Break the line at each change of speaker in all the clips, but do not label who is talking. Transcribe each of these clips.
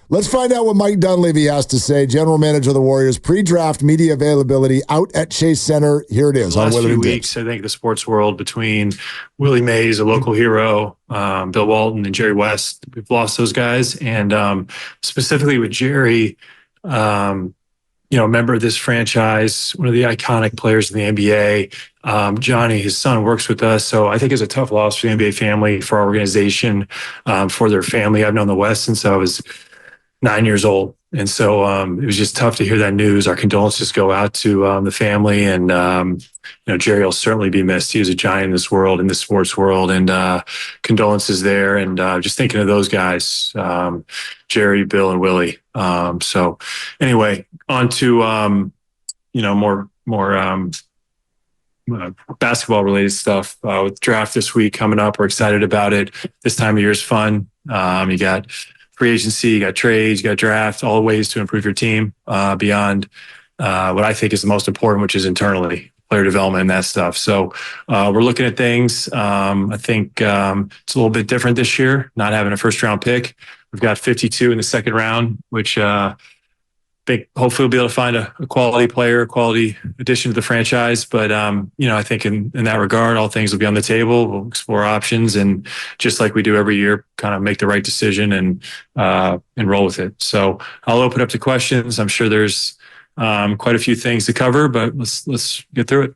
Let's find out what Mike Dunleavy has to say, general manager of the Warriors. Pre-draft media availability out at Chase Center. Here it is.
The last few weeks, I think the sports world, between Willie Mays, a local hero, Bill Walton, and Jerry West, we've lost those guys. And specifically with Jerry, member of this franchise, one of the iconic players in the NBA. Johnny, his son, works with us. So I think it's a tough loss for the NBA family, for our organization, for their family. I've known the West since I was 9 years old. And so it was just tough to hear that news. Our condolences go out to the family. And, Jerry will certainly be missed. He was a giant in this world, in the sports world, and condolences there. And just thinking of those guys, Jerry, Bill, and Willie. So anyway, on to, more basketball related stuff with draft this week coming up. We're excited about it. This time of year is fun. You got free agency, you got trades, you got drafts, all ways to improve your team beyond what I think is the most important, which is internally, player development and that stuff. So we're looking at things. I think it's a little bit different this year, not having a first round pick. We've got 52 in the second round, which hopefully we'll be able to find a quality player, a quality addition to the franchise. But, I think in that regard, all things will be on the table. We'll explore options, and just like we do every year, kind of make the right decision and roll with it. So I'll open up to questions. I'm sure there's quite a few things to cover, but let's get through it.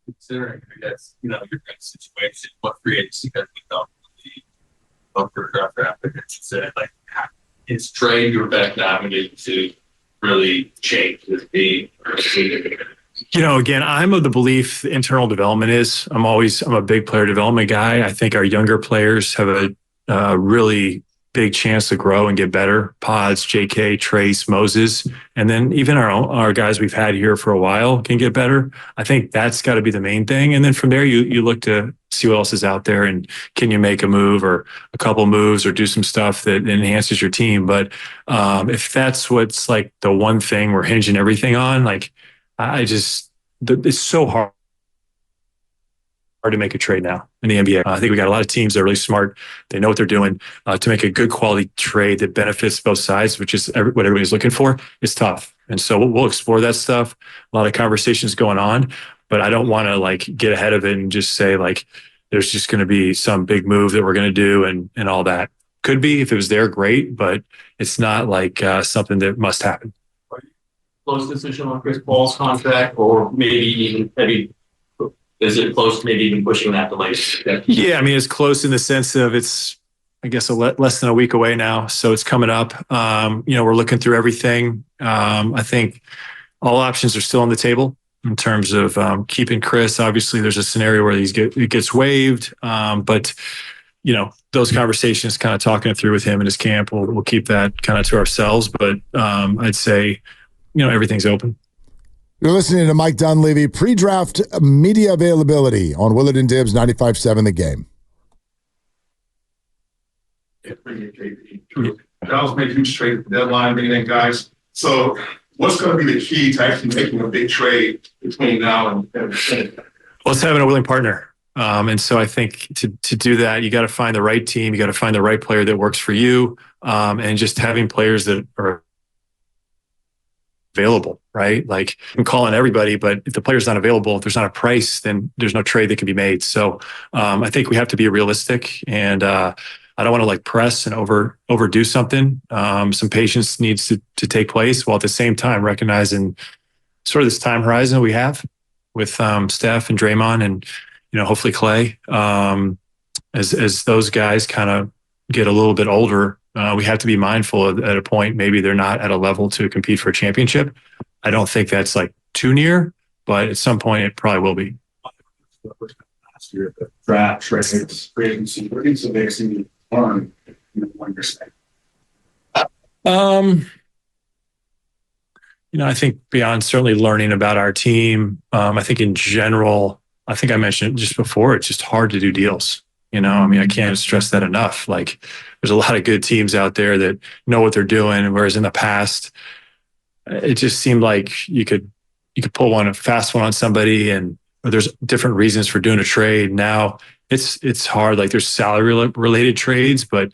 Considering, I guess, your current situation, what free agency has become of your draft pick, like, is trade your best avenue to really change this team?
Again, I'm of the belief internal development is. I'm a big player development guy. I think our younger players have a really big chance to grow and get better. Pods, JK, Trace, Moses, and then even our guys we've had here for a while can get better. I think that's got to be the main thing. And then from there, you look to see what else is out there, and can you make a move or a couple moves or do some stuff that enhances your team. But if that's what's like the one thing we're hinging everything on, like it's so hard to make a trade now in the NBA. I think we got a lot of teams that are really smart. They know what they're doing to make a good quality trade that benefits both sides, which is what everybody's looking for. It's tough. And so we'll explore that stuff. A lot of conversations going on, but I don't want to get ahead of it and just say there's just going to be some big move that we're going to do and all that. Could be, if it was there, great, but it's not something that must happen.
Close decision on Chris Paul's contract, or is it close to maybe even pushing that delay?
Yeah, it's close in the sense of it's, I guess, less than a week away now. So it's coming up. We're looking through everything. I think all options are still on the table in terms of keeping Chris. Obviously, there's a scenario where it gets waived. But, those conversations, kind of talking it through with him and his camp, we'll keep that kind of to ourselves. But I'd say, everything's open.
You're listening to Mike Dunleavy, pre-draft media availability on Willard and Dibs, 95.7 The Game.
Dallas made a huge trade at the deadline, anything, guys. So what's going to be the key to actually making a big trade between now and
well, it's having a willing partner. And so I think to do that, you got to find the right team. You got to find the right player that works for you. And just having players that are available, right? I'm calling everybody, but if the player's not available, if there's not a price, then there's no trade that can be made. So I think we have to be realistic, and I don't want to press and overdo something. Some patience needs to take place, while at the same time recognizing sort of this time horizon we have with Steph and Draymond and hopefully Klay. As those guys kind of get a little bit older, we have to be mindful at a point, maybe they're not at a level to compete for a championship. I don't think that's too near, but at some point it probably will be.
Last year, the draft, trades, free agency, what is the biggest thing you learned in 1 year span?
I think beyond certainly learning about our team, I think in general, I think I mentioned it just before, it's just hard to do deals. I can't stress that enough. There's a lot of good teams out there that know what they're doing, whereas in the past, it just seemed like you could pull a fast one on somebody, or there's different reasons for doing a trade. Now it's hard. There's salary related trades, but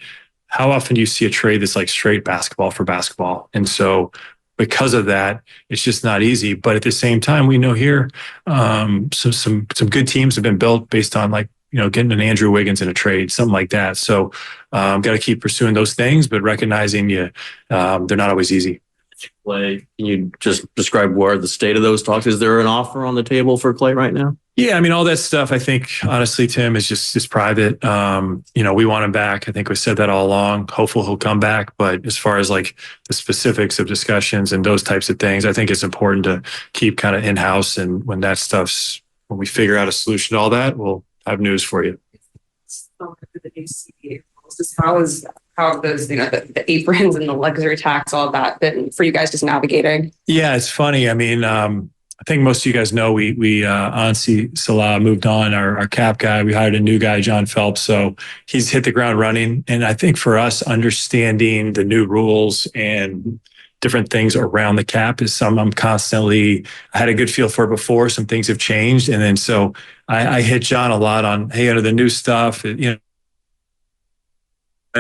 how often do you see a trade that's like straight basketball for basketball? And so because of that, it's just not easy. But at the same time, we know here some good teams have been built based on like, getting an Andrew Wiggins in a trade, something like that. So got to keep pursuing those things, but recognizing they're not always easy.
Klay, can you just describe where the state of those talks? Is there an offer on the table for Klay right now?
Yeah, I mean, all that stuff, I think, honestly, Tim, is just private. We want him back. I think we said that all along. Hopefully he'll come back. But as far as like the specifics of discussions and those types of things, I think it's important to keep kind of in-house. And when when we figure out a solution to all that, we'll have news for you.
Just how have those, the aprons and the luxury tax, all of that been for you guys just navigating?
Yeah, it's funny. I mean, I think most of you guys know we Ansi Salah moved on, our cap guy. We hired a new guy, John Phelps. So he's hit the ground running. And I think for us, understanding the new rules and different things around the cap is I had a good feel for it before. Some things have changed. And then so I hit John a lot on, hey, under the new stuff, and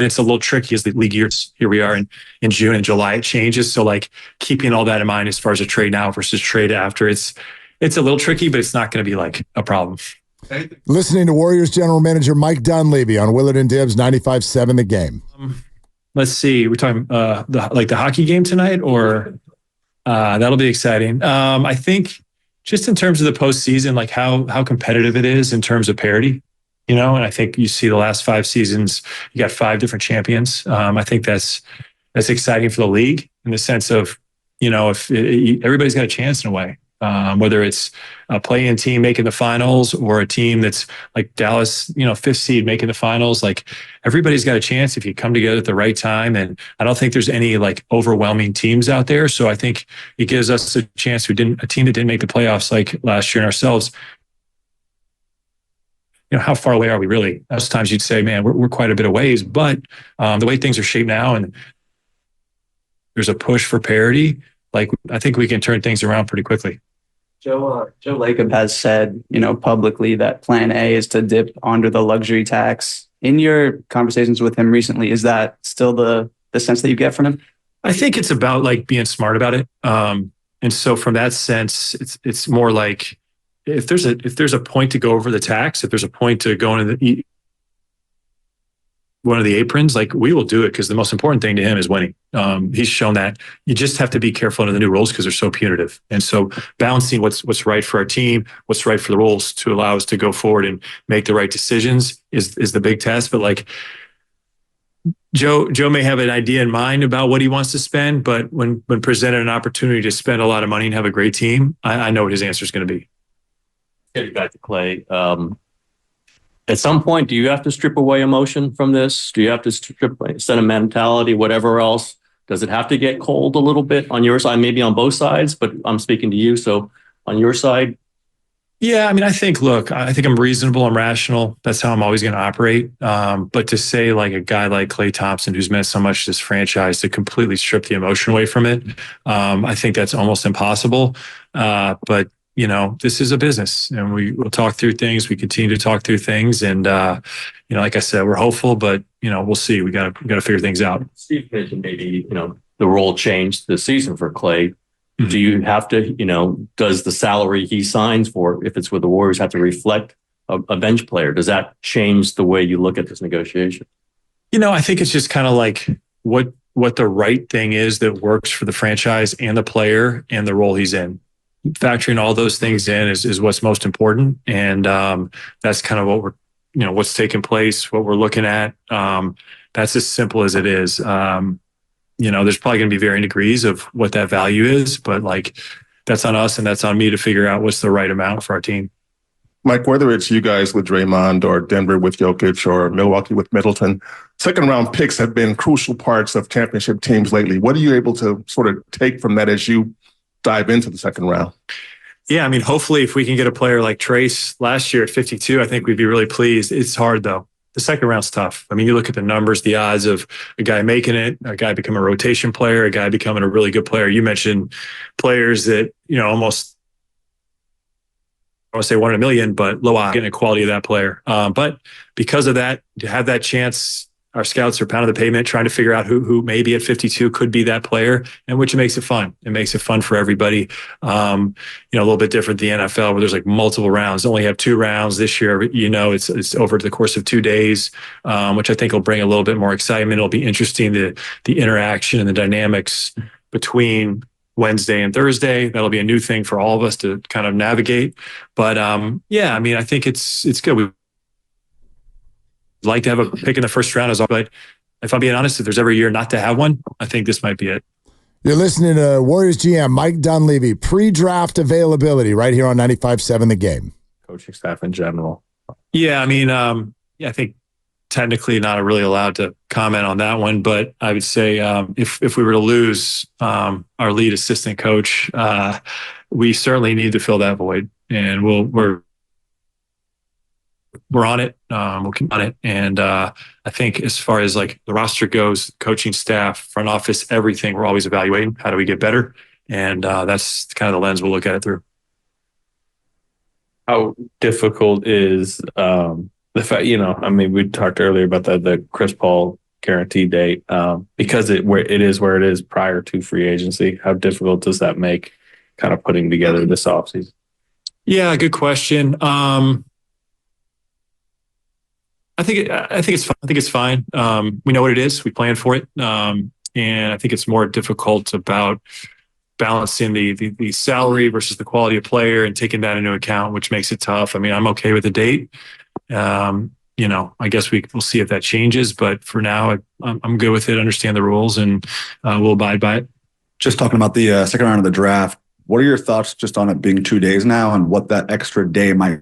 it's a little tricky as the league years. Here we are in June and July, it changes. So like keeping all that in mind as far as a trade now versus trade after, it's a little tricky, but it's not going to be like a problem.
Listening to Warriors general manager Mike Dunleavy on Willard and Dibs 95.7 The Game.
Let's see. We're talking the hockey game tonight, or that'll be exciting. I think just in terms of the postseason, like how competitive it is in terms of parity. And I think you see the last 5 seasons, you got 5 different champions. I think that's exciting for the league in the sense of, if everybody's got a chance in a way, whether it's a play-in team making the finals or a team that's like Dallas, 5th seed making the finals. Like everybody's got a chance if you come together at the right time. And I don't think there's any like overwhelming teams out there. So I think it gives us a chance a team that didn't make the playoffs like last year and ourselves. How far away are we really? Most times you'd say, man, we're quite a bit of ways, but the way things are shaped now and there's a push for parity, like I think we can turn things around pretty quickly.
Joe Lacob has said, publicly that plan A is to dip under the luxury tax. In your conversations with him recently, is that still the sense that you get from him?
I think it's about like being smart about it. And so from that sense, it's more like, if there's a point to go over the tax, if there's a point to go into one of the aprons, like we will do it because the most important thing to him is winning. He's shown that. You just have to be careful under the new rules because they're so punitive. And so balancing what's right for our team, what's right for the rules to allow us to go forward and make the right decisions is the big test. But like Joe may have an idea in mind about what he wants to spend, but when presented an opportunity to spend a lot of money and have a great team, I know what his answer is going to be.
Getting back to Klay, at some point, do you have to strip away emotion from this? Do you have to strip sentimentality, whatever else? Does it have to get cold a little bit on your side? Maybe on both sides, but I'm speaking to you. So on your side?
Yeah, I mean, I think I'm reasonable, I'm rational. That's how I'm always going to operate. But to say like a guy like Klay Thompson, who's meant so much to this franchise, to completely strip the emotion away from it, I think that's almost impossible. But this is a business and we'll talk through things. We continue to talk through things. And, like I said, we're hopeful, but, we'll see. We got to figure things out.
Steve mentioned maybe, the role changed this season for Klay. Mm-hmm. Do you have to, does the salary he signs for, if it's with the Warriors, have to reflect a bench player? Does that change the way you look at this negotiation?
I think it's just kind of like what the right thing is that works for the franchise and the player and the role he's in. Factoring all those things in is what's most important. And that's kind of what what's taking place, what we're looking at. That's as simple as it is. There's probably going to be varying degrees of what that value is, but like that's on us and that's on me to figure out what's the right amount for our team.
Mike, whether it's you guys with Draymond or Denver with Jokic or Milwaukee with Middleton, second round picks have been crucial parts of championship teams lately. What are you able to sort of take from that as you dive into the second round?
Yeah, I mean, hopefully if we can get a player like Trace last year at 52, I think we'd be really pleased. It's hard though. The second round's tough. I mean, you look at the numbers, the odds of a guy making it, a guy becoming a rotation player, a guy becoming a really good player. You mentioned players that, almost, I want to say 1 in a million, but low odds getting the quality of that player. But because of that, to have that chance, our scouts are pounding the pavement trying to figure out who maybe at 52 could be that player, and which makes it fun. It makes it fun for everybody. A little bit different than the NFL where there's like multiple rounds. They only have 2 rounds this year. It's over the course of 2 days, which I think will bring a little bit more excitement. It'll be interesting, the interaction and the dynamics between Wednesday and Thursday. That'll be a new thing for all of us to kind of navigate. But I think it's good. We like to have a pick in the first round, but if I'm being honest, if there's every year not to have one, I think this might be it.
You're listening to Warriors GM Mike Dunleavy, pre-draft availability right here on 95.7 The Game.
Coaching staff in general.
Yeah, I think technically not really allowed to comment on that one, but I would say if we were to lose our lead assistant coach, we certainly need to fill that void, and we're on it. We'll keep on it. And I think as far as like the roster goes, coaching staff, front office, everything, we're always evaluating. How do we get better? And that's kind of the lens we'll look at it through.
How difficult is the fact, we talked earlier about the Chris Paul guarantee date because it is where it is prior to free agency. How difficult does that make kind of putting together this offseason? Yeah,
good question. I think it's fine. We know what it is. We plan for it. And I think it's more difficult about balancing the salary versus the quality of player and taking that into account, which makes it tough. I'm okay with the date. I guess we'll see if that changes, but for now, I'm good with it. Understand the rules, and we'll abide by it.
Just talking about the second round of the draft, what are your thoughts just on it being 2 days now, and what that extra day might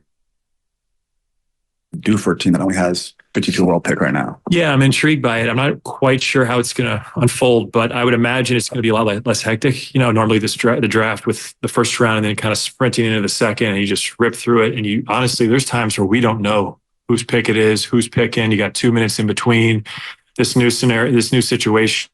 do for a team that only has 52 overall pick right now?
Yeah, I'm intrigued by it. I'm not quite sure how it's going to unfold, but I would imagine it's going to be a lot less hectic. Normally the draft with the first round and then kind of sprinting into the second, and you just rip through it. And honestly, there's times where we don't know whose pick it is, who's picking. You got 2 minutes in between. This new scenario, this new situation.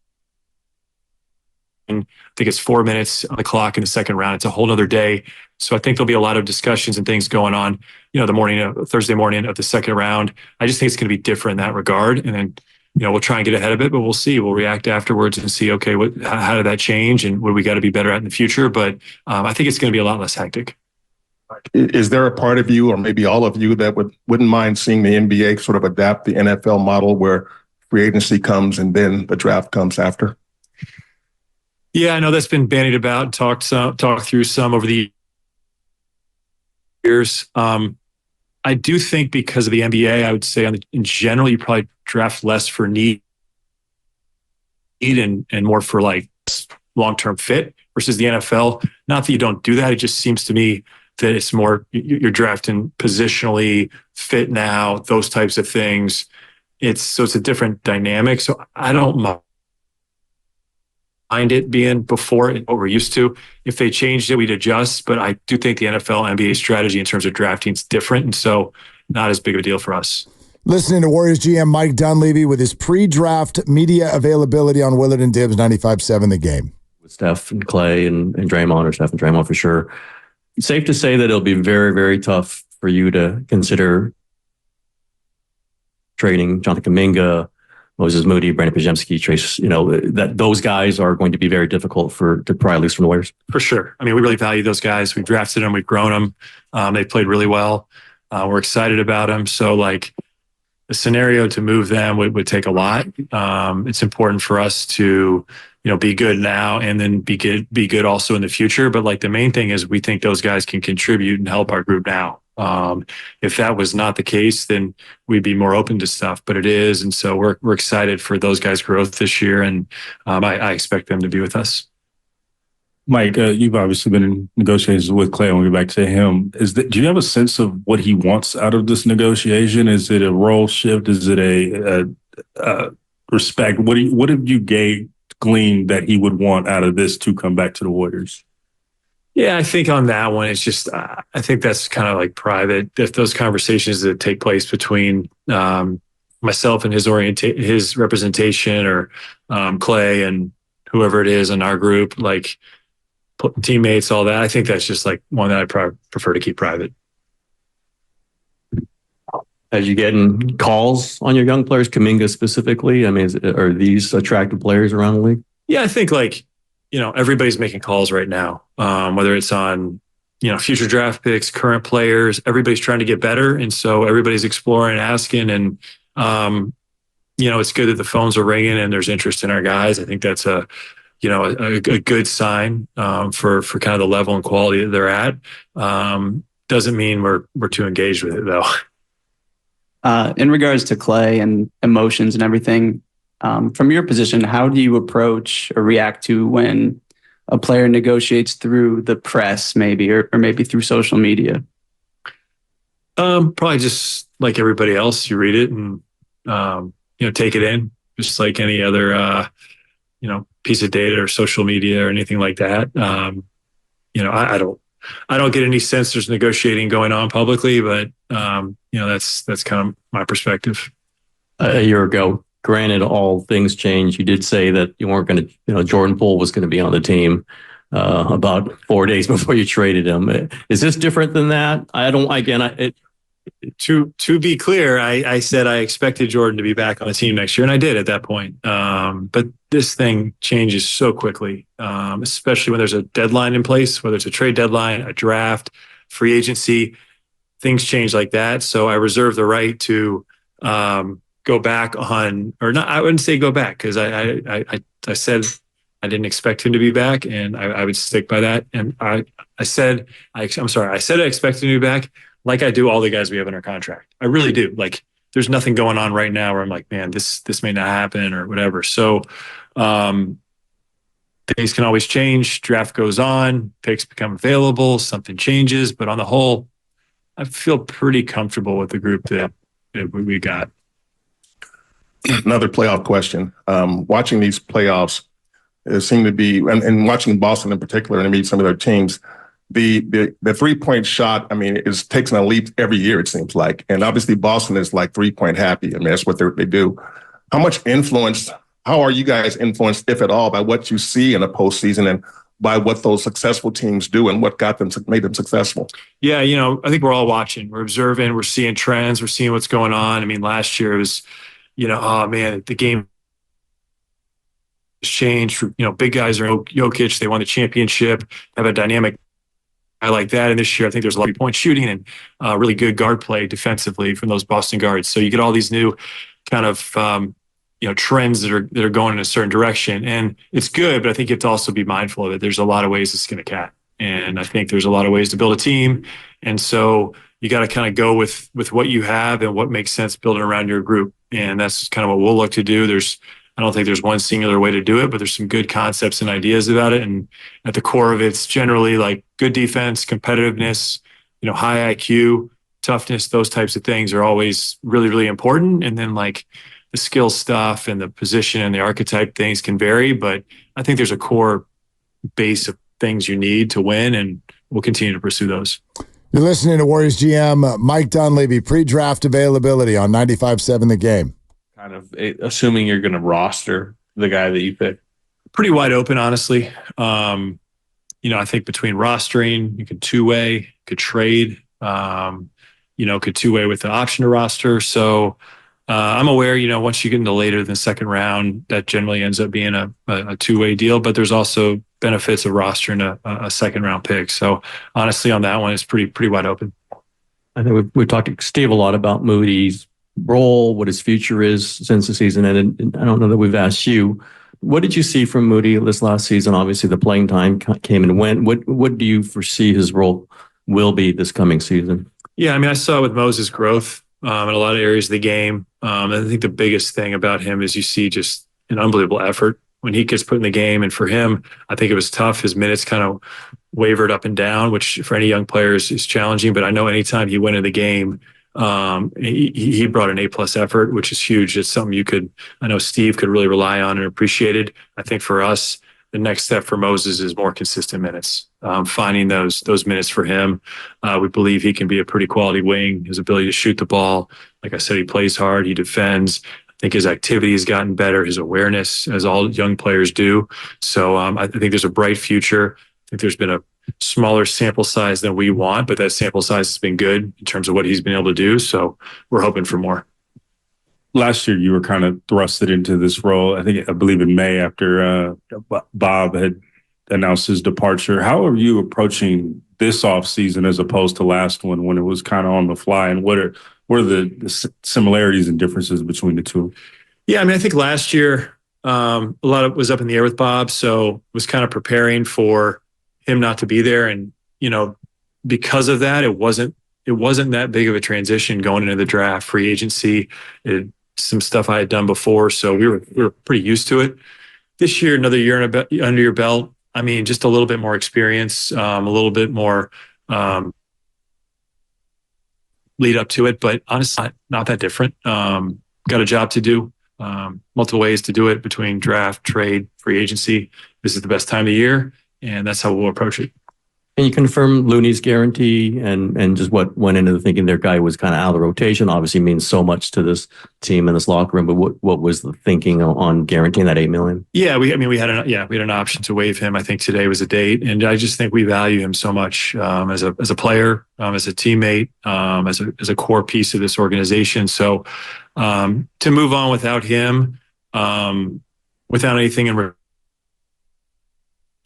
I think it's 4 minutes on the clock in the second round. It's a whole other day. So I think there'll be a lot of discussions and things going on, Thursday morning of the second round. I just think it's going to be different in that regard. And then, we'll try and get ahead of it, but we'll see. We'll react afterwards and see, okay, how did that change and what do we got to be better at in the future? But I think it's going to be a lot less hectic.
Is there a part of you, or maybe all of you, that wouldn't mind seeing the NBA sort of adapt the NFL model where free agency comes and then the draft comes after?
Yeah, I know that's been bandied about, talked through some over the years. I do think because of the NBA, I would say in general, you probably draft less for need and more for like long-term fit versus the NFL. Not that you don't do that. It just seems to me that it's more you're drafting positionally, fit now, those types of things. It's a different dynamic. So I don't mind it being before what we're used to. If they changed it, we'd adjust. But I do think the NFL NBA strategy in terms of drafting is different, and so not as big of a deal for us.
Listening to Warriors GM Mike Dunleavy with his pre-draft media availability on Willard and Dibs 95.7 The Game.
With Steph and Klay and Draymond, or Steph and Draymond for sure. It's safe to say that it'll be very, very tough for you to consider trading Jonathan Kuminga, Moses Moody, Brandon Podziemski, Trace, that those guys are going to be very difficult to pry loose from the Warriors.
For sure. We really value those guys. We've drafted them. We've grown them. They played really well. We're excited about them. So the scenario to move them would take a lot. It's important for us to, be good now and then be good also in the future. But the main thing is we think those guys can contribute and help our group now. If that was not the case, then we'd be more open to stuff, but it is. And so we're excited for those guys' growth this year. And I expect them to be with us.
Mike, you've obviously been in negotiations with Klay. I want to get back to him. Do you have a sense of what he wants out of this negotiation? Is it a role shift? Is it a respect? What have you gleaned that he would want out of this to come back to the Warriors?
Yeah, I think on that one, it's just, I think that's kind of private. If those conversations that take place between myself and his representation, or Klay and whoever it is in our group, teammates, all that, I think that's just one that I prefer to keep private.
As you getting calls on your young players, Kuminga specifically? I mean, are these attractive players around the league?
Yeah, I think everybody's making calls right now, whether it's on, future draft picks, current players, everybody's trying to get better. And so everybody's exploring and asking. And, it's good that the phones are ringing and there's interest in our guys. I think that's a good sign for kind of the level and quality that they're at. Doesn't mean we're too engaged with it, though.
In regards to Klay and emotions and everything, from your position, how do you approach or react to when a player negotiates through the press, maybe, or maybe through social media?
Probably just like everybody else, you read it and take it in, just like any other piece of data or social media or anything like that. I don't get any sense there's negotiating going on publicly, but that's kind of my perspective.
A year ago, granted, all things changed. You did say that you weren't going to, Jordan Poole was going to be on the team about 4 days before you traded him. Is this different than that?
To be clear, I said I expected Jordan to be back on the team next year, and I did at that point. But this thing changes so quickly, especially when there's a deadline in place, whether it's a trade deadline, a draft, free agency, things change like that. So I reserve the right to go back on, or not. I wouldn't say go back, because I said I didn't expect him to be back, and I would stick by that. And I said I expected him to be back, like I do all the guys we have in our contract. I really do. Like, there's nothing going on right now where I'm like, man, this may not happen or whatever. So things can always change. Draft goes on, picks become available, something changes. But on the whole, I feel pretty comfortable with the group that we got.
Another playoff question. Watching these playoffs, it seemed to be, and watching Boston in particular, and maybe some of their teams, the 3-point shot, I mean, it takes a leap every year, it seems like. And obviously Boston is like 3-point happy. I mean, that's what they do. How are you guys influenced, if at all, by what you see in a postseason and by what those successful teams do and what made them successful?
Yeah, I think we're all watching. We're observing. We're seeing trends. We're seeing what's going on. I mean, last year it was, oh man, the game has changed. Big guys are Jokic. They won the championship, have a dynamic I like that. And this year, I think there's a lot of point shooting and really good guard play defensively from those Boston guards. So you get all these new kind of trends that are going in a certain direction, and it's good. But I think you have to also be mindful of it. There's a lot of ways to skin a cat, and I think there's a lot of ways to build a team. And so you got to kind of go with what you have and what makes sense building around your group. And that's kind of what we'll look to do. I don't think there's one singular way to do it, but there's some good concepts and ideas about it. And at the core of it's generally like good defense, competitiveness, high IQ, toughness, those types of things are always really, really important. And then like the skill stuff and the position and the archetype things can vary, but I think there's a core base of things you need to win, and we'll continue to pursue those.
You're listening to Warriors GM Mike Dunleavy, pre-draft availability on 95.7 The Game.
Kind of assuming you're going to roster the guy that you pick.
Pretty wide open, honestly. I think between rostering, you could two-way, could trade, could two-way with the option to roster. So I'm aware, once you get into later than the second round, that generally ends up being a two-way deal, but there's also benefits of rostering a second-round pick. So honestly, on that one, it's pretty wide open.
I think we've talked to Steve a lot about Moody's role, what his future is since the season ended. And I don't know that we've asked you, what did you see from Moody this last season? Obviously, the playing time came and went. What do you foresee his role will be this coming season?
Yeah, I mean, I saw with Moses growth in a lot of areas of the game. I think the biggest thing about him is you see just an unbelievable effort when he gets put in the game. And for him, I think it was tough. His minutes kind of wavered up and down, which for any young player is challenging. But I know anytime he went in the game, he brought an A+ effort, which is huge. It's something I know Steve could really rely on and appreciated. I think for us, the next step for Moses is more consistent minutes, finding those minutes for him. We believe he can be a pretty quality wing. His ability to shoot the ball, like I said, he plays hard, he defends. I think his activity has gotten better, his awareness, as all young players do. So I think there's a bright future. I think there's been smaller sample size than we want, but that sample size has been good in terms of what he's been able to do. So we're hoping for more.
Last year, you were kind of thrusted into this role. I believe in May after Bob had announced his departure. How are you approaching this offseason as opposed to last one when it was kind of on the fly? And what are the similarities and differences between the two?
Yeah, I mean, I think last year a lot of it was up in the air with Bob, so was kind of preparing for him not to be there, and because of that, it wasn't that big of a transition going into the draft, free agency, some stuff I had done before, so we were pretty used to it. This year, another year under your belt. I mean, just a little bit more experience, a little bit more lead up to it, but honestly, not that different. Got a job to do, multiple ways to do it between draft, trade, free agency. This is the best time of year, and that's how we'll approach it.
Can you confirm Looney's guarantee and just what went into the thinking their guy was kind of out of the rotation? Obviously means so much to this team and this locker room, but what was the thinking on guaranteeing that $8 million?
Yeah, we had an option to waive him. I think today was a date, and I just think we value him so much as a player, as a teammate, as a core piece of this organization. So to move on without him, without anything in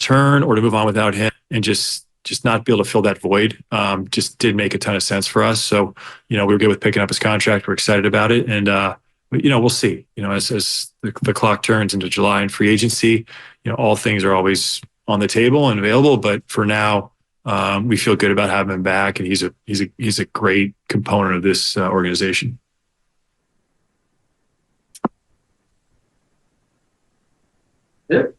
return, or to move on without him and just not be able to fill that void, just did make a ton of sense for us. So, we were good with picking up his contract. We're excited about it. And, we'll see, as the clock turns into July and free agency, all things are always on the table and available. But for now, we feel good about having him back. And he's a great component of this organization.
Yep.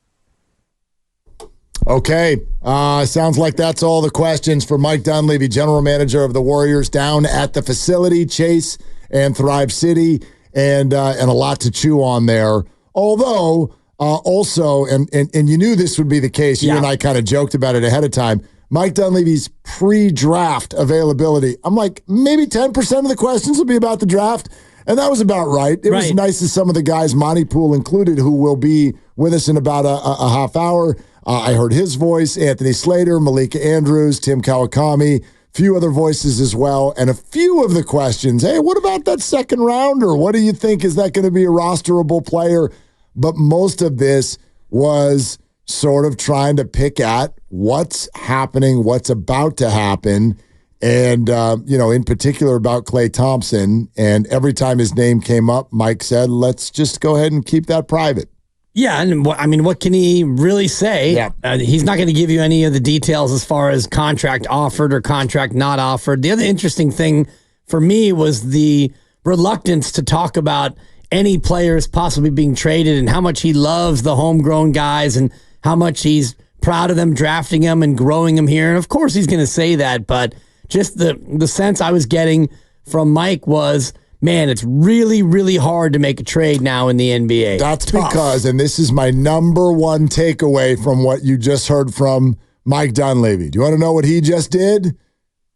Okay, sounds like that's all the questions for Mike Dunleavy, general manager of the Warriors, down at the facility, Chase and Thrive City, and a lot to chew on there. Although, also, and you knew this would be the case, you and I kind of joked about it ahead of time, Mike Dunleavy's pre-draft availability. I'm like, maybe 10% of the questions will be about the draft, and that was about right. It was nice to some of the guys, Monty Poole included, who will be with us in about a half hour. I heard his voice, Anthony Slater, Malika Andrews, Tim Kawakami, a few other voices as well, and a few of the questions. Hey, what about that second rounder? What do you think? Is that going to be a rosterable player? But most of this was sort of trying to pick at what's happening, what's about to happen, and, in particular about Klay Thompson. And every time his name came up, Mike said, let's just go ahead and keep that private.
Yeah, and what can he really say?
Yeah.
He's not going to give you any of the details as far as contract offered or contract not offered. The other interesting thing for me was the reluctance to talk about any players possibly being traded and how much he loves the homegrown guys and how much he's proud of them drafting them and growing them here. And of course he's going to say that, but just the sense I was getting from Mike was, man, it's really, really hard to make a trade now in the NBA.
That's because, and this is my number one takeaway from what you just heard from Mike Dunleavy. Do you want to know what he just did?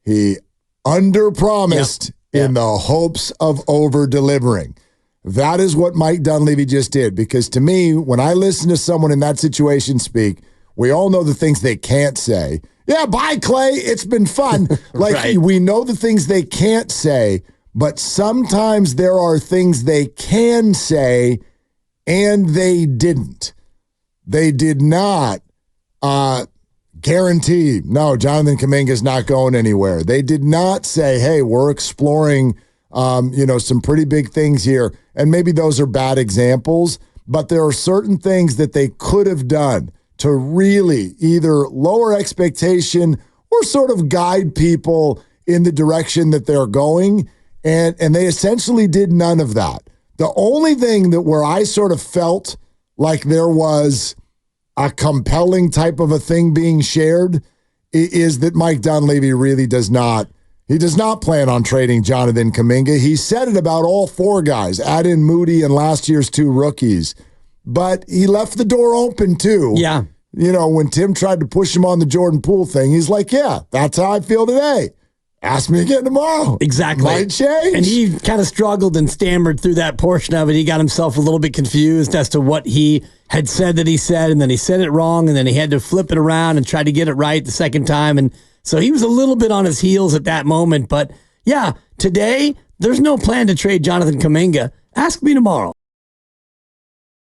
He underpromised in the hopes of over-delivering. That is what Mike Dunleavy just did, because to me, when I listen to someone in that situation speak, we all know the things they can't say. Yeah, bye, Klay. It's been fun. We know the things they can't say, but sometimes there are things they can say, and they didn't. They did not guarantee, no, Jonathan Kuminga's not going anywhere. They did not say, hey, we're exploring some pretty big things here. And maybe those are bad examples, but there are certain things that they could have done to really either lower expectation or sort of guide people in the direction that they're going. And they essentially did none of that. The only thing where I sort of felt like there was a compelling type of a thing being shared is that Mike Dunleavy really does not plan on trading Jonathan Kuminga. He said it about all four guys, add in Moody and last year's two rookies. But he left the door open too.
Yeah.
When Tim tried to push him on the Jordan Poole thing, he's like, yeah, that's how I feel today. Ask me again tomorrow.
Exactly.
Might change.
And he kind of struggled and stammered through that portion of it. He got himself a little bit confused as to what he had said that he said, and then he said it wrong, and then he had to flip it around and try to get it right the second time. And so he was a little bit on his heels at that moment. But yeah, today, there's no plan to trade Jonathan Kuminga. Ask me tomorrow.